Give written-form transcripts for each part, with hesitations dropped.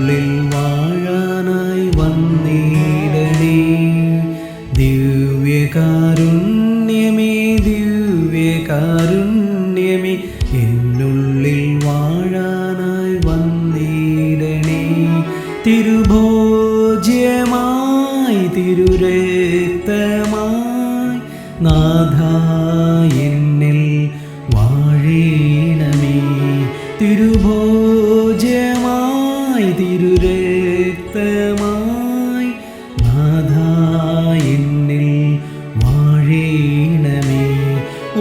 എന്നുള്ളിൽ വാഴാനായി വന്നിടണേ. ദിവ്യകാരുണ്യമേ ദിവ്യകാരുണ്യമേ എന്നുള്ളിൽ വാഴാനായി വന്നിടണേ. തിരുഭോജ്യമായി തിരുരക്തമായി നാഥാ എന്നിൽ വാഴണമേ. തിരുഭോജ്യമായി തിരുരക്തമായി നാഥാ എന്നിൽ വാഴണമേ.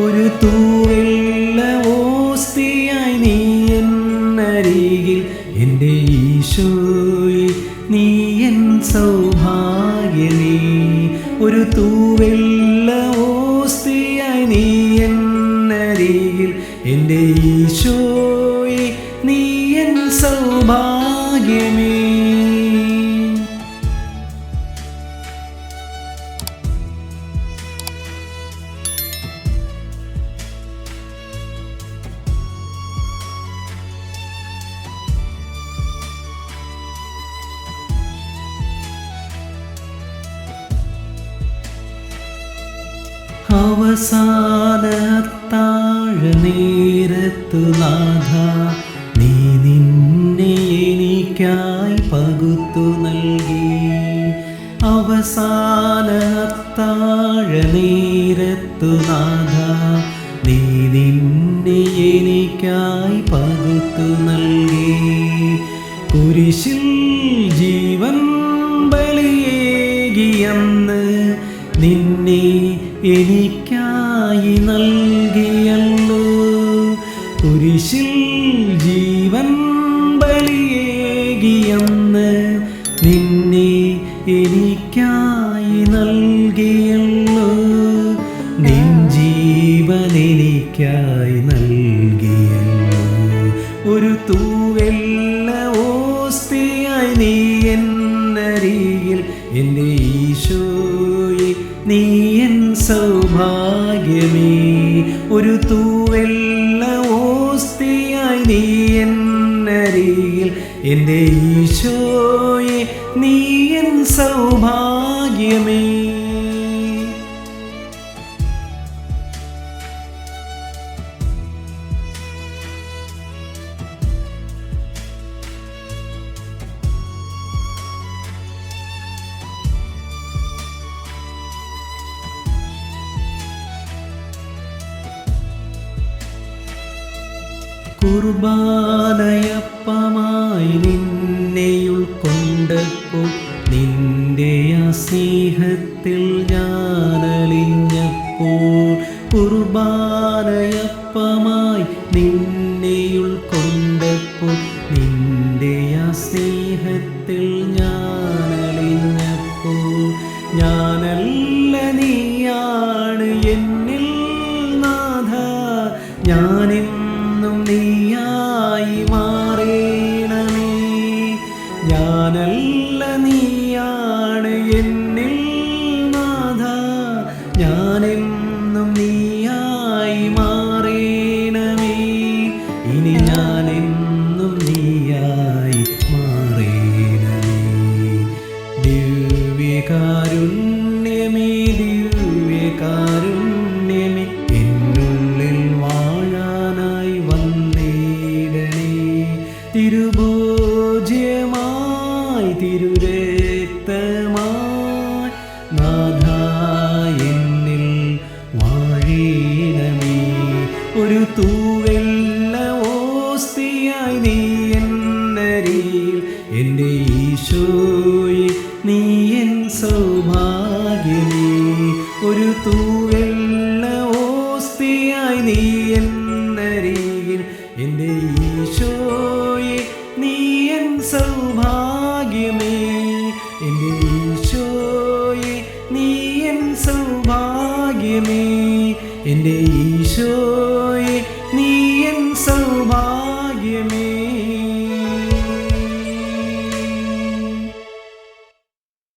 ഒരു തൂവെള്ള ഓസ്തിയായി നീ എന്നരികിൽ എൻ്റെ ഈശോയെ നീ എൻ സൗഭാഗ്യമേ. ഒരു തൂവെള്ള ഓസ്തിയായി നീ എന്നരികിൽ എൻ്റെ ഈശോയെ നീ എൻ സൗഭാഗ്യമേ. അവസാന താഴനേരത്തു നാഥാ നീ നിന്നെ എനിക്കായി പകുത്തു നൽകി. അവസാന താഴനേരത്തു നാഥാ നീ നിന്നെ എനിക്കായി പകുത്തു നൽകി. കുരിശിൽ ജീവൻ ബലിയേകിയെന്ന് നിന്നെ എനിക്കായി നൽകിയല്ലോ. കുരിശിൽ ജീവൻ ബലിയേകിയെന്ന് നിന്നെ എനിക്കായി നൽകിയല്ലോ. നിൻ ജീവൻ എനിക്കായി നൽകിയല്ലോ. ഒരു തൂവെള്ള ഓസ്തിയായി നീ എന്നരികിൽ എൻ്റെ ഈശോയെ നീ എൻ സൗഭാഗ്യമേ. ഒരു തൂവെള്ള ഓസ്തിയായി നീ എന്നരികിൽ എൻ്റെ ഈശോയെ നീ എൻ സൗഭാഗ്യമേ. കുർബാനയപ്പമായി നിന്നെ ഉൾക്കൊണ്ടപ്പോൾ നിന്റെ ആ സ്നേഹത്തിൽ ഞാനലിഞ്ഞപ്പോൾ. കുർബാനയപ്പമായി നിന്നെ ഉൾക്കൊണ്ടപ്പോൾ നിന്റെ ആ സ്നേഹത്തിൽ ഞാനലിഞ്ഞപ്പോൾ. ഞാനല്ല നീയാണ് എന്നിൽ നാഥ ഞാനെന്നും നീയായി മാറേണമേ. ഞാനല്ല നീയാണ് എന്നിൽ നാഥ ഞാനെന്നും നീയായി മാറേണമേ. ഇനി ഞാനെന്നും നീയായി മാറേണമേ. ദിവ്യകാരുണ്യമേ ദിവ്യകാരുണ്യമേ എന്നുള്ളിൽ വാഴാനായി വന്നിടണേ. തിരുഭോജ്യമായി തിരുരക്തമായി നാഥാ എന്നിൽ വാഴണമേ. ഒരു തൂവെള്ള ഓസ്തിയായി നീ എന്നരികിൽ എൻ്റെ ഈശോയെ നീ എൻ സൗഭാഗ്യമേ. ഒരു തൂവെള്ള ഓസ്തിയായി നീ എന്നരികിൽ എൻ്റെ ഈശോയെ നീ എൻ സൗഭാഗ്യമേ. എൻ്റെ ഈശോയെ നീ എൻ സൗഭാഗ്യമേ. എൻ്റെ ഈശോയെ നീ എൻ സൗഭാഗ്യമേ.